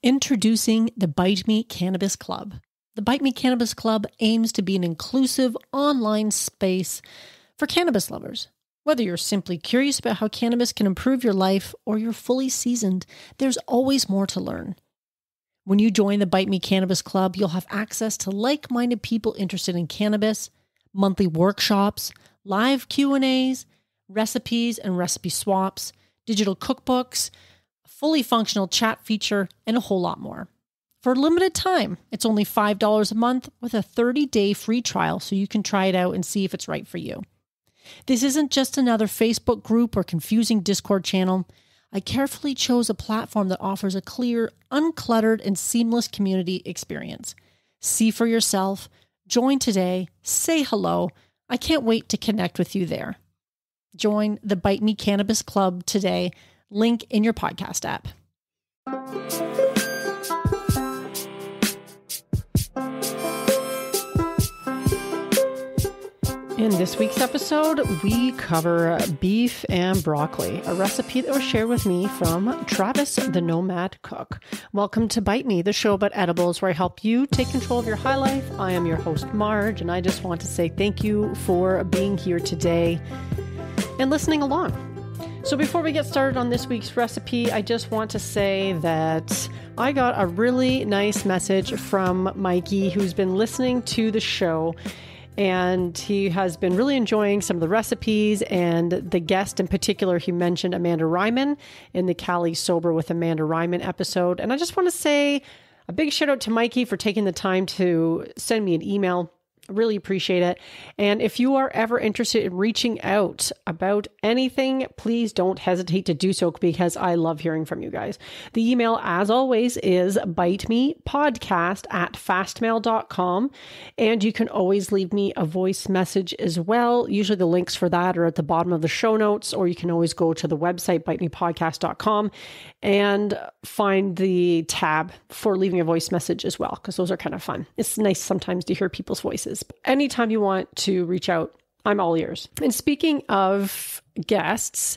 Introducing the Bite Me Cannabis Club. The Bite Me Cannabis Club aims to be an inclusive online space for cannabis lovers. Whether you're simply curious about how cannabis can improve your life or you're fully seasoned, there's always more to learn. When you join the Bite Me Cannabis Club, you'll have access to like-minded people interested in cannabis, monthly workshops, live Q&As, recipes and recipe swaps, digital cookbooks, fully functional chat feature, and a whole lot more. For a limited time, it's only $5 a month with a 30-day free trial so you can try it out and see if it's right for you. This isn't just another Facebook group or confusing Discord channel. I carefully chose a platform that offers a clear, uncluttered, and seamless community experience. See for yourself, join today, say hello. I can't wait to connect with you there. Join the Bite Me Cannabis Club today. Link in your podcast app. In this week's episode, we cover beef and broccoli, a recipe that was shared with me from Travis, the Nomad Cook. Welcome to Bite Me, the show about edibles where I help you take control of your high life. I am your host, Marge, and I just want to say thank you for being here today and listening along. So before we get started on this week's recipe, I just want to say that I got a really nice message from Mikey, who's been listening to the show, and he has been really enjoying some of the recipes, and the guest in particular, he mentioned Amanda Ryman in the Cali Sober with Amanda Ryman episode. And I just want to say a big shout out to Mikey for taking the time to send me an email. Really appreciate it. And if you are ever interested in reaching out about anything, please don't hesitate to do so because I love hearing from you guys. The email, as always, is bitemepodcast@fastmail.com. And you can always leave me a voice message as well. Usually the links for that are at the bottom of the show notes, or you can always go to the website, bitemepodcast.com, and find the tab for leaving a voice message as well, because those are kind of fun. It's nice sometimes to hear people's voices. Anytime you want to reach out, I'm all ears. And speaking of guests,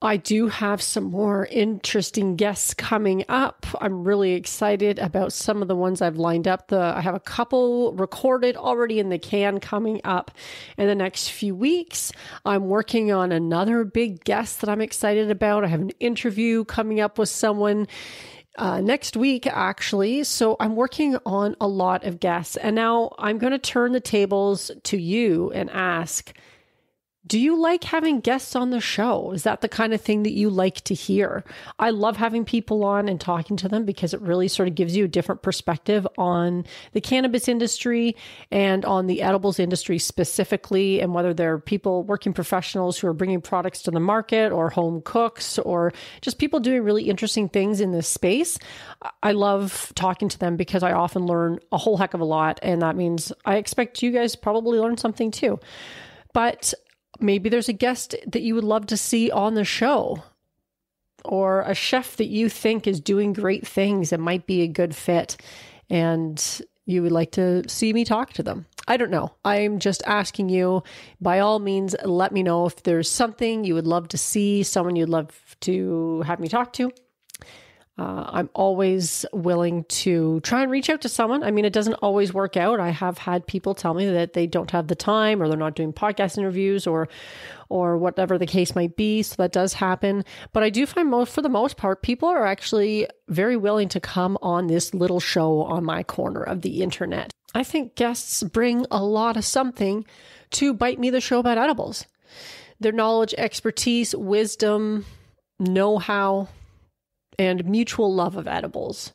I do have some more interesting guests coming up. I'm really excited about some of the ones I've lined up. I have a couple recorded already in the can coming up in the next few weeks. I'm working on another big guest that I'm excited about. I have an interview coming up with someone next week, actually. So I'm working on a lot of guests. And now I'm going to turn the tables to you and ask, do you like having guests on the show? Is that the kind of thing that you like to hear? I love having people on and talking to them because it really sort of gives you a different perspective on the cannabis industry and on the edibles industry specifically, and whether they're people, working professionals who are bringing products to the market, or home cooks, or just people doing really interesting things in this space. I love talking to them because I often learn a whole heck of a lot, and that means I expect you guys probably learn something too. But maybe there's a guest that you would love to see on the show, or a chef that you think is doing great things and might be a good fit, and you would like to see me talk to them. I don't know. I'm just asking you, by all means, let me know if there's something you would love to see, someone you'd love to have me talk to. I'm always willing to try and reach out to someone. I mean, it doesn't always work out. I have had people tell me that they don't have the time, or they're not doing podcast interviews, or whatever the case might be. So that does happen. But I do find for the most part, people are actually very willing to come on this little show on my corner of the internet. I think guests bring a lot of something to Bite Me, the show about edibles. Their knowledge, expertise, wisdom, know-how, and mutual love of edibles.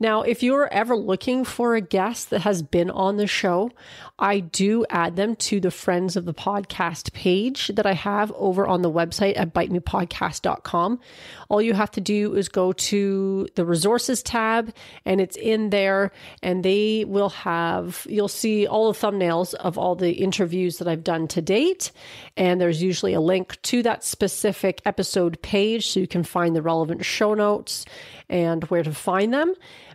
Now, if you're ever looking for a guest that has been on the show, I do add them to the Friends of the Podcast page that I have over on the website at bitemepodcast.com. All you have to do is go to the resources tab, and it's in there, and you'll see all the thumbnails of all the interviews that I've done to date. And there's usually a link to that specific episode page so you can find the relevant show notes and where to find them.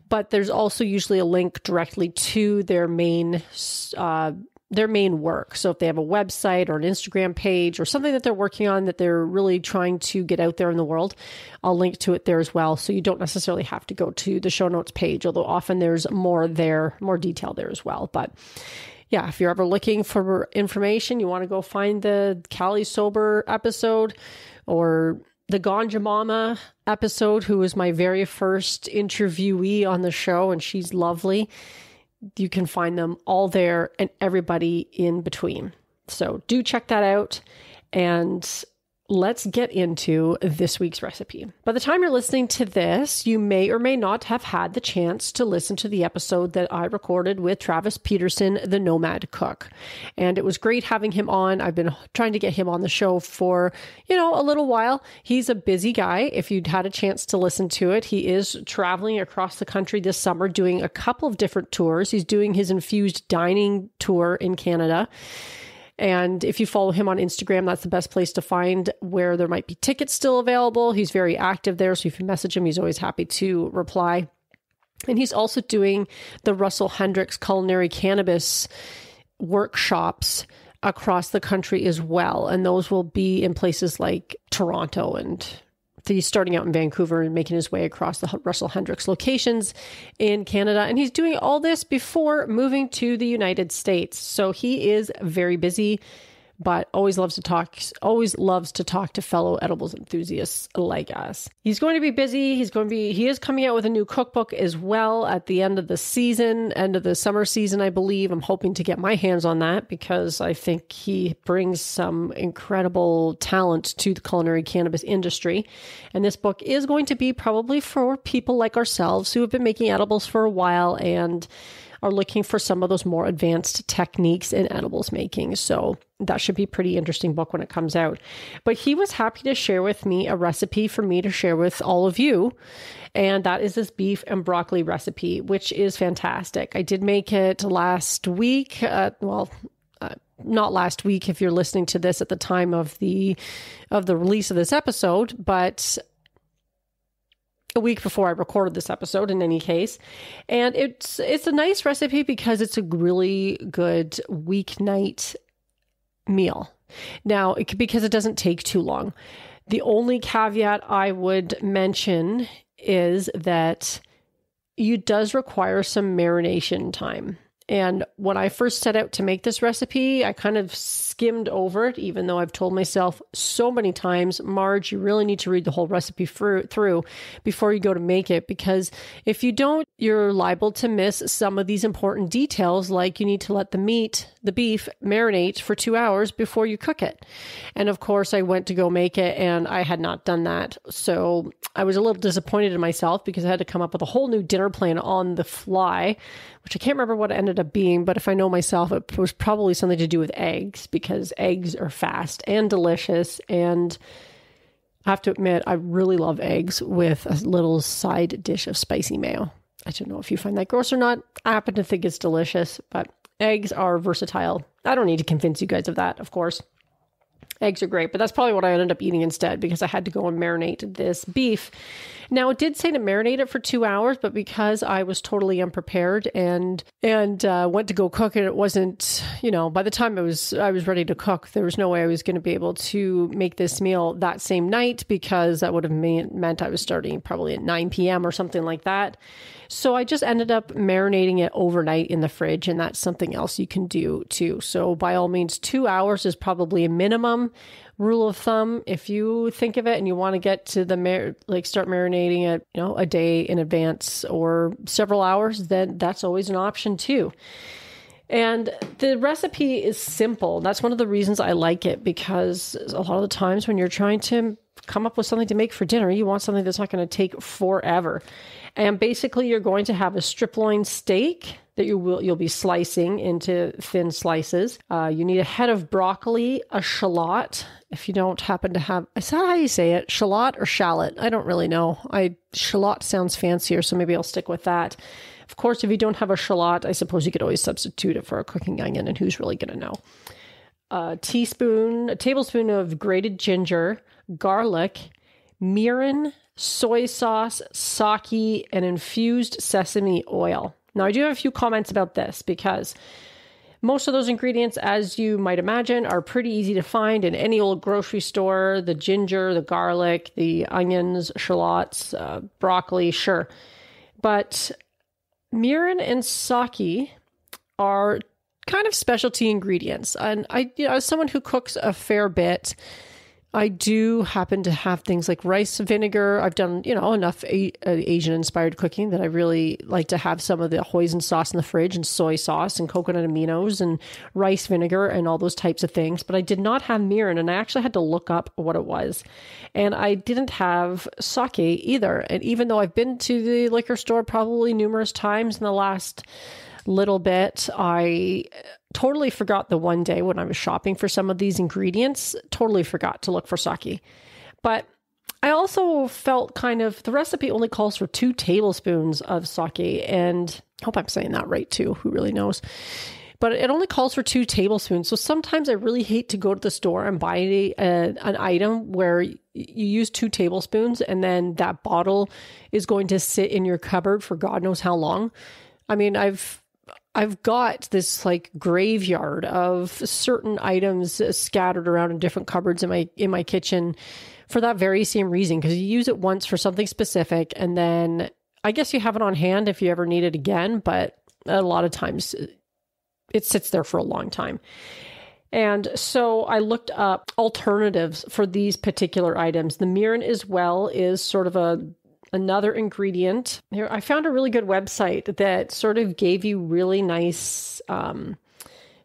But there's also usually a link directly to their main their main work. So if they have a website or an Instagram page or something that they're working on that they're really trying to get out there in the world, I'll link to it there as well. So you don't necessarily have to go to the show notes page, although often there's more there, more detail there as well. But yeah, if you're ever looking for information, you want to go find the Cali Sober episode or the Ganja Mama episode, who was my very first interviewee on the show, and she's lovely. You can find them all there and everybody in between. So do check that out, and let's get into this week's recipe. By the time you're listening to this, you may or may not have had the chance to listen to the episode that I recorded with Travis Peterson, the Nomad Cook. And it was great having him on. I've been trying to get him on the show for, a little while. He's a busy guy. If you'd had a chance to listen to it, he is traveling across the country this summer, doing a couple of different tours. He's doing his infused dining tour in Canada. And if you follow him on Instagram, that's the best place to find where there might be tickets still available. He's very active there. So if you message him, he's always happy to reply. And he's also doing the Russell Hendricks culinary cannabis workshops across the country as well. And those will be in places like Toronto, and he's starting out in Vancouver and making his way across the Russell Hendricks locations in Canada. And he's doing all this before moving to the United States. So he is very busy, but always loves to talk to fellow edibles enthusiasts like us. He's going to be busy. He is coming out with a new cookbook as well at the end of the summer season, I believe. I'm hoping to get my hands on that because I think he brings some incredible talent to the culinary cannabis industry. And this book is going to be probably for people like ourselves who have been making edibles for a while and are looking for some of those more advanced techniques in edibles making. So that should be a pretty interesting book when it comes out. But he was happy to share with me a recipe for me to share with all of you. And that is this beef and broccoli recipe, which is fantastic. I did make it last week. Not last week if you're listening to this at the time of the release of this episode, but a week before I recorded this episode in any case. And it's a nice recipe because it's a really good weeknight meal. Now, because it doesn't take too long. The only caveat I would mention is that it does require some marination time. And when I first set out to make this recipe, I kind of skimmed over it, even though I've told myself so many times, Marge, you really need to read the whole recipe through before you go to make it. Because if you don't, you're liable to miss some of these important details, like you need to let the beef marinate for 2 hours before you cook it. And of course, I went to go make it and I had not done that. So I was a little disappointed in myself because I had to come up with a whole new dinner plan on the fly, which I can't remember what it ended up being, but if I know myself, it was probably something to do with eggs because eggs are fast and delicious. And I have to admit, I really love eggs with a little side dish of spicy mayo. I don't know if you find that gross or not. I happen to think it's delicious, but eggs are versatile. I don't need to convince you guys of that, of course. Eggs are great, but that's probably what I ended up eating instead because I had to go and marinate this beef. Now, it did say to marinate it for 2 hours, but because I was totally unprepared and went to go cook it, it wasn't, by the time I was ready to cook, there was no way I was going to be able to make this meal that same night because that would have meant I was starting probably at 9 p.m. or something like that. So I just ended up marinating it overnight in the fridge, and that's something else you can do too. So by all means, 2 hours is probably a minimum rule of thumb. If you think of it and you want to get to start marinating it, a day in advance or several hours, then that's always an option too. And the recipe is simple. That's one of the reasons I like it, because a lot of the times when you're trying to come up with something to make for dinner, you want something that's not going to take forever. And basically you're going to have a strip loin steak that you'll be slicing into thin slices. You need a head of broccoli, a shallot. If you don't happen to have, is that how you say it? Shallot or shallot? I don't really know. Shallot sounds fancier, so maybe I'll stick with that. Of course, if you don't have a shallot, I suppose you could always substitute it for a cooking onion, and who's really going to know? A tablespoon of grated ginger, garlic, mirin, soy sauce, sake, and infused sesame oil. Now, I do have a few comments about this because Most of those ingredients, as you might imagine, are pretty easy to find in any old grocery store. The ginger, the garlic, the onions, shallots, broccoli, sure. But mirin and sake are kind of specialty ingredients. And as someone who cooks a fair bit, I do happen to have things like rice vinegar. I've done, enough Asian-inspired cooking that I really like to have some of the hoisin sauce in the fridge and soy sauce and coconut aminos and rice vinegar and all those types of things. But I did not have mirin, and I actually had to look up what it was. And I didn't have sake either. And even though I've been to the liquor store probably numerous times in the last little bit, I totally forgot the one day when I was shopping for some of these ingredients, totally forgot to look for sake. But I also felt the recipe only calls for 2 tablespoons of sake, and I hope I'm saying that right too, who really knows. But it only calls for 2 tablespoons. So sometimes I really hate to go to the store and buy an item where you use 2 tablespoons and then that bottle is going to sit in your cupboard for God knows how long. I mean, I've got this graveyard of certain items scattered around in different cupboards in my kitchen for that very same reason, because you use it once for something specific and then I guess you have it on hand if you ever need it again, but a lot of times it sits there for a long time. And so I looked up alternatives for these particular items. The mirin as well is sort of another ingredient. Here, I found a really good website that sort of gave you really nice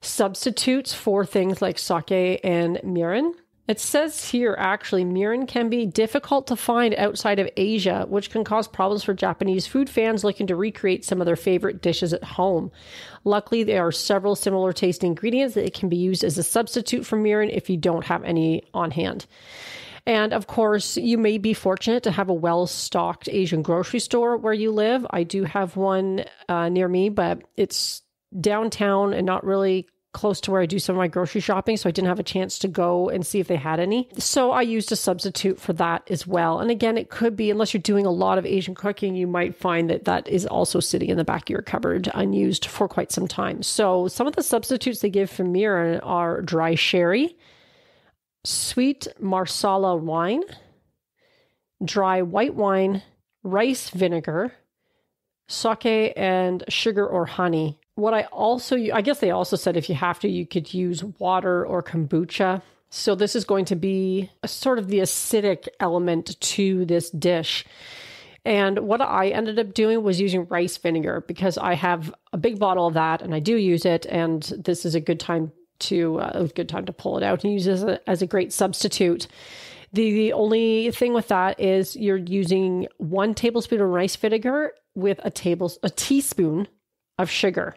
substitutes for things like sake and mirin. It says here, actually, mirin can be difficult to find outside of Asia, which can cause problems for Japanese food fans looking to recreate some of their favorite dishes at home. Luckily, there are several similar tasting ingredients that can be used as a substitute for mirin if you don't have any on hand. And of course, you may be fortunate to have a well-stocked Asian grocery store where you live. I do have one near me, but it's downtown and not really close to where I do some of my grocery shopping, so I didn't have a chance to go and see if they had any. So I used a substitute for that as well. And again, it could be, unless you're doing a lot of Asian cooking, you might find that is also sitting in the back of your cupboard unused for quite some time. So some of the substitutes they give for mirin are dry sherry, sweet marsala wine, dry white wine, rice vinegar, sake, and sugar or honey. I guess they also said if you have to, you could use water or kombucha. So this is going to be a sort of the acidic element to this dish. And what I ended up doing was using rice vinegar because I have a big bottle of that and I do use it. And this is a good time to pull it out and use it as a great substitute. The only thing with that is you're using 1 tablespoon of rice vinegar with a teaspoon of sugar.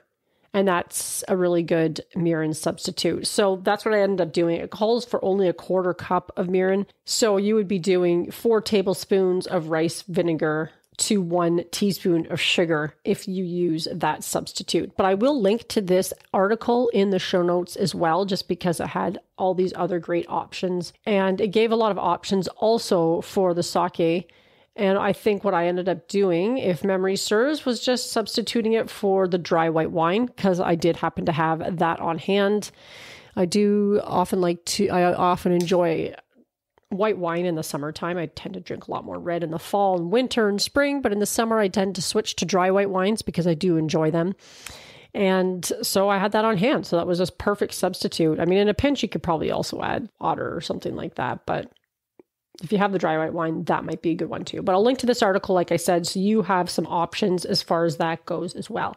And that's a really good mirin substitute. So that's what I ended up doing. It calls for only a 1/4 cup of mirin. So you would be doing 4 tablespoons of rice vinegar to 1 teaspoon of sugar if you use that substitute. But I will link to this article in the show notes as well, just because it had all these other great options. And it gave a lot of options also for the sake. And I think what I ended up doing, if memory serves, was just substituting it for the dry white wine, because I did happen to have that on hand. I often enjoy white wine in the summertime. I tend to drink a lot more red in the fall and winter and spring, but in the summer I tend to switch to dry white wines because I do enjoy them. And so I had that on hand. So that was a perfect substitute. I mean, in a pinch, you could probably also add water or something like that. But if you have the dry white wine, that might be a good one too. But I'll link to this article, like I said, so you have some options as far as that goes as well.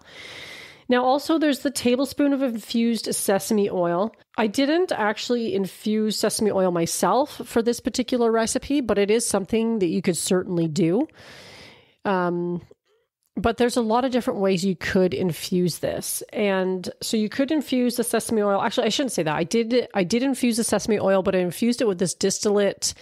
Now, also, there's the tablespoon of infused sesame oil. I didn't actually infuse sesame oil myself for this particular recipe, but it is something that you could certainly do. But there's a lot of different ways you could infuse this. And so you could infuse the sesame oil. Actually, I shouldn't say that. I did infuse the sesame oil, but I infused it with this distillate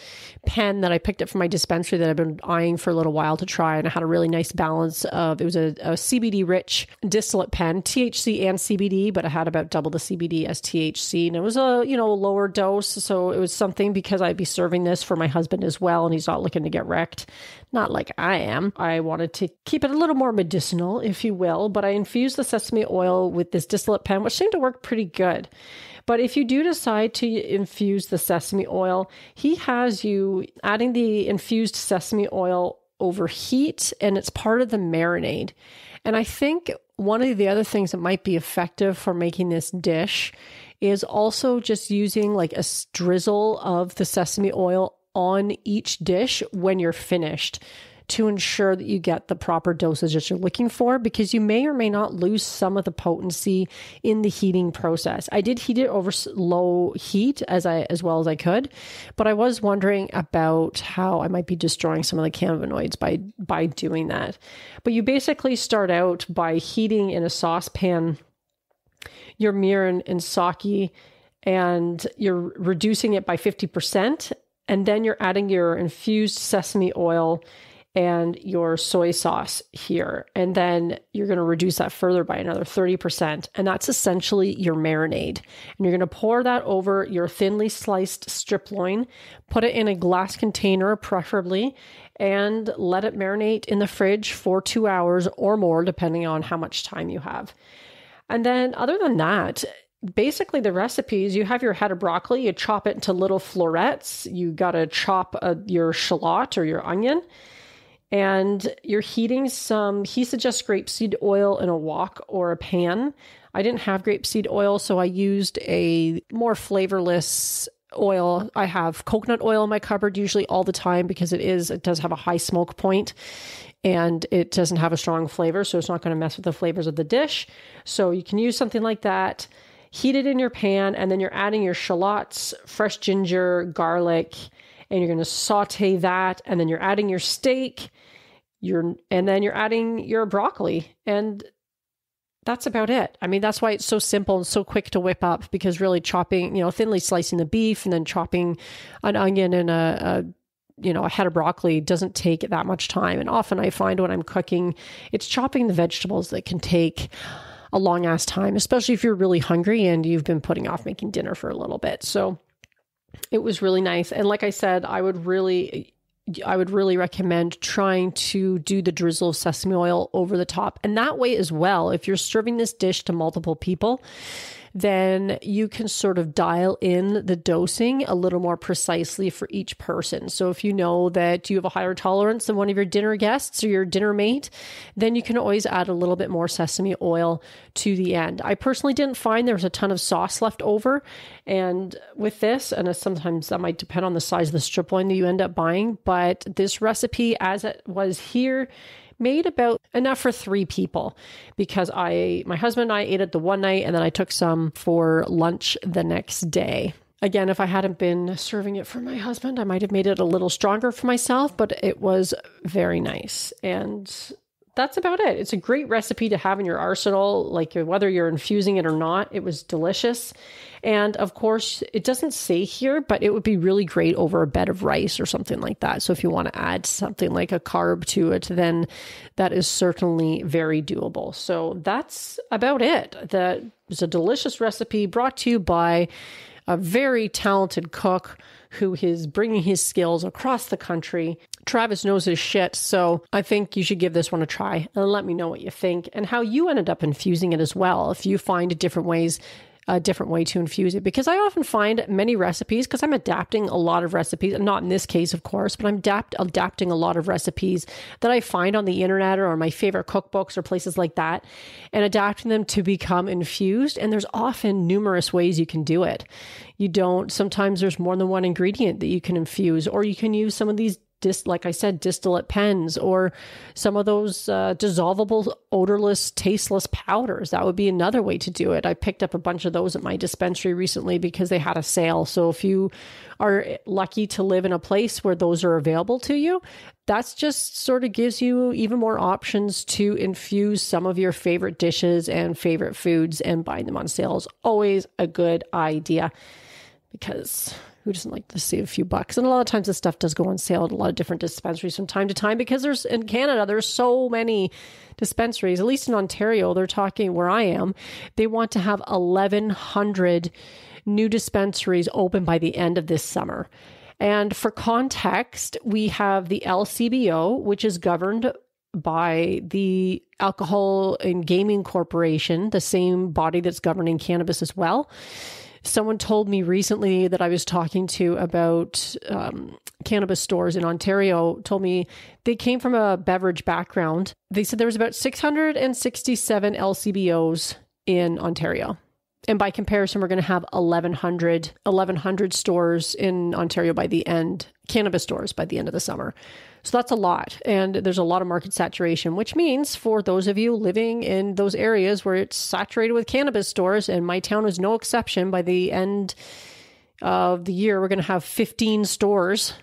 pen that I picked up from my dispensary that I've been eyeing for a little while to try. And it had a really nice balance of, it was a CBD rich distillate pen, THC and CBD, but it had about double the CBD as THC. And it was a, lower dose. So it was something, because I'd be serving this for my husband as well. And he's not looking to get wrecked. Not like I am. I wanted to keep it a little more more medicinal, if you will, but I infused the sesame oil with this distillate pen, which seemed to work pretty good. But if you do decide to infuse the sesame oil, he has you adding the infused sesame oil over heat, and it's part of the marinade. And I think one of the other things that might be effective for making this dish is also just using like a drizzle of the sesame oil on each dish when you're finished, to ensure that you get the proper dosage that you're looking for, because you may or may not lose some of the potency in the heating process. I did heat it over low heat as well as I could, but I was wondering about how I might be destroying some of the cannabinoids by doing that. But you basically start out by heating in a saucepan your mirin and sake, and you're reducing it by 50%, and then you're adding your infused sesame oil and your soy sauce here. And then you're going to reduce that further by another 30%. And that's essentially your marinade. And you're going to pour that over your thinly sliced strip loin, put it in a glass container, preferably, and let it marinate in the fridge for 2 hours or more, depending on how much time you have. And then other than that, basically the recipes, you have your head of broccoli, you chop it into little florets. You got to chop your shallot or your onion. And you're heating he suggests grapeseed oil in a wok or a pan. I didn't have grapeseed oil, so I used a more flavorless oil. I have coconut oil in my cupboard usually all the time, because it does have a high smoke point and it doesn't have a strong flavor, so it's not going to mess with the flavors of the dish. So you can use something like that. Heat it in your pan, and then you're adding your shallots, fresh ginger, garlic, and you're going to saute that, and then you're adding your steak, and then you're adding your broccoli, and that's about it. I mean, that's why it's so simple and so quick to whip up, because really chopping, thinly slicing the beef and then chopping an onion and a head of broccoli doesn't take that much time. And often I find when I'm cooking, it's chopping the vegetables that can take a long ass time, especially if you're really hungry and you've been putting off making dinner for a little bit. So it was really nice. And like I said, I would really recommend trying to do the drizzle of sesame oil over the top. And that way as well, if you're serving this dish to multiple people, then you can sort of dial in the dosing a little more precisely for each person. So if you know that you have a higher tolerance than one of your dinner guests or your dinner mate, then you can always add a little bit more sesame oil to the end. I personally didn't find there was a ton of sauce left over. And with this, and sometimes that might depend on the size of the strip loin that you end up buying, but this recipe as it was here made about enough for 3 people, because my husband and I ate it the one night, and then I took some for lunch the next day. Again, if I hadn't been serving it for my husband, I might have made it a little stronger for myself, but it was very nice. And that's about it. It's a great recipe to have in your arsenal, like whether you're infusing it or not. It was delicious. And of course, it doesn't say here, but it would be really great over a bed of rice or something like that. So if you want to add something like a carb to it, then that is certainly very doable. So that's about it. That was a delicious recipe brought to you by a very talented cook who is bringing his skills across the country. Travis knows his shit, so I think you should give this one a try and let me know what you think and how you ended up infusing it as well. If you find different ways, a different way to infuse it, because I often find many recipes, because I'm adapting a lot of recipes, not in this case, of course, but I'm adapting a lot of recipes that I find on the internet or my favorite cookbooks or places like that, and adapting them to become infused. And there's often numerous ways you can do it. Sometimes there's more than one ingredient that you can infuse, or you can use some of these like I said, distillate pens, or some of those dissolvable, odorless, tasteless powders. That would be another way to do it. I picked up a bunch of those at my dispensary recently because they had a sale. So if you are lucky to live in a place where those are available to you, that's just sort of gives you even more options to infuse some of your favorite dishes and favorite foods, and buying them on sale is always a good idea, because who doesn't like to save a few bucks? And a lot of times this stuff does go on sale at a lot of different dispensaries from time to time, because in Canada, there's so many dispensaries. At least in Ontario, they're talking where I am, they want to have 1,100 new dispensaries open by the end of this summer. And for context, we have the LCBO, which is governed by the Alcohol and Gaming Corporation, the same body that's governing cannabis as well. Someone told me recently that I was talking to about cannabis stores in Ontario, told me they came from a beverage background. They said there was about 667 LCBOs in Ontario. And by comparison, we're going to have 1,100 stores in Ontario by the end, cannabis stores by the end of the summer. So that's a lot. And there's a lot of market saturation, which means for those of you living in those areas where it's saturated with cannabis stores, and my town is no exception, by the end of the year, we're going to have 15 stores.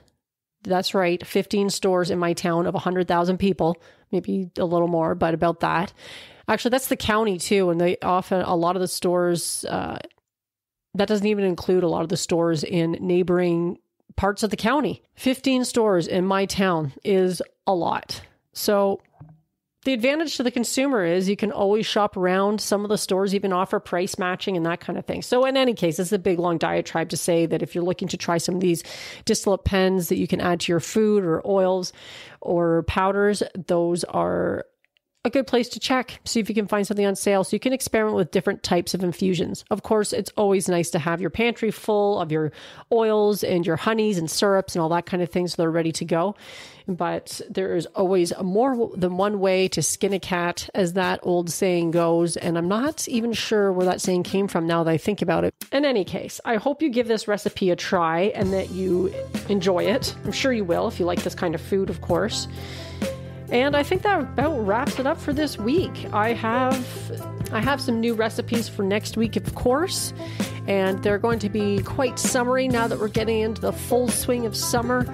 That's right, 15 stores in my town of 100,000 people, maybe a little more, but about that. Actually, that's the county too. And they often, a lot of the stores, that doesn't even include a lot of the stores in neighboring parts of the county. 15 stores in my town is a lot. So the advantage to the consumer is you can always shop around. Some of the stores even offer price matching and that kind of thing. So in any case, it's a big, long diatribe to say that if you're looking to try some of these distillate pens that you can add to your food or oils or powders, those are a good place to check. See if you can find something on sale so you can experiment with different types of infusions. Of course, it's always nice to have your pantry full of your oils and your honeys and syrups and all that kind of thing so they're ready to go. But there is always more than one way to skin a cat, as that old saying goes. And I'm not even sure where that saying came from now that I think about it. In any case, I hope you give this recipe a try and that you enjoy it. I'm sure you will if you like this kind of food, of course. And I think that about wraps it up for this week. I have some new recipes for next week, of course, and they're going to be quite summery now that we're getting into the full swing of summer.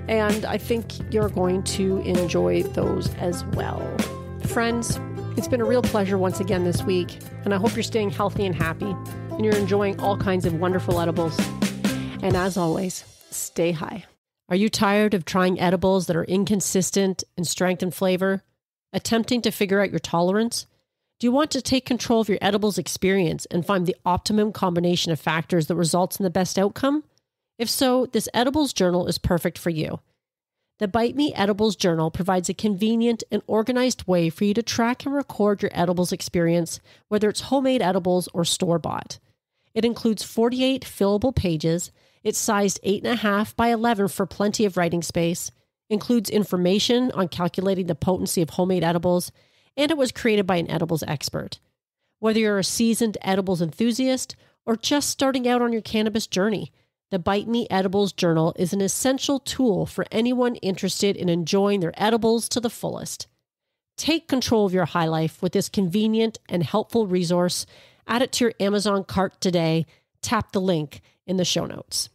And I think you're going to enjoy those as well. Friends, it's been a real pleasure once again this week, and I hope you're staying healthy and happy, and you're enjoying all kinds of wonderful edibles. And as always, stay high. Are you tired of trying edibles that are inconsistent in strength and flavor? Attempting to figure out your tolerance? Do you want to take control of your edibles experience and find the optimum combination of factors that results in the best outcome? If so, this edibles journal is perfect for you. The Bite Me Edibles Journal provides a convenient and organized way for you to track and record your edibles experience, whether it's homemade edibles or store-bought. It includes 48 fillable pages. It's sized 8.5 by 11 for plenty of writing space, includes information on calculating the potency of homemade edibles, and it was created by an edibles expert. Whether you're a seasoned edibles enthusiast or just starting out on your cannabis journey, the Bite Me Edibles Journal is an essential tool for anyone interested in enjoying their edibles to the fullest. Take control of your high life with this convenient and helpful resource. Add it to your Amazon cart today. Tap the link in the show notes.